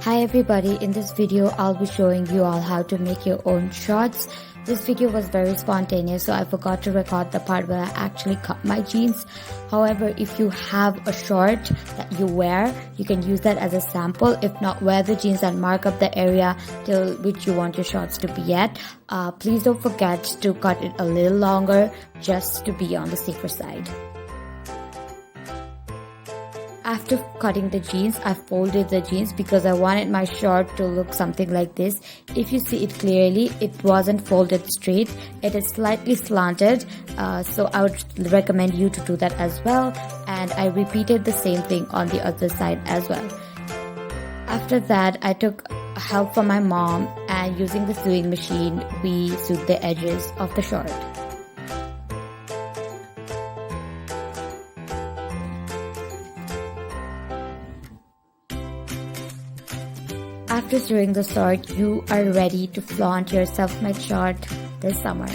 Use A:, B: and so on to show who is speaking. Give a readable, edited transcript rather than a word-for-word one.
A: Hi everybody, in this video I'll be showing you all how to make your own shorts. This video was very spontaneous, so I forgot to record the part where I actually cut my jeans. However, if you have a short that you wear, you can use that as a sample. If not, wear the jeans and mark up the area till which you want your shorts to be at. Please don't forget to cut it a little longer just to be on the safer side. After cutting the jeans, I folded the jeans because I wanted my short to look something like this. If you see it clearly, it wasn't folded straight. It is slightly slanted, so I would recommend you to do that as well. And I repeated the same thing on the other side as well. After that, I took help from my mom, and using the sewing machine, we sewed the edges of the short. After sewing the short, you are ready to flaunt your self-made short this summer.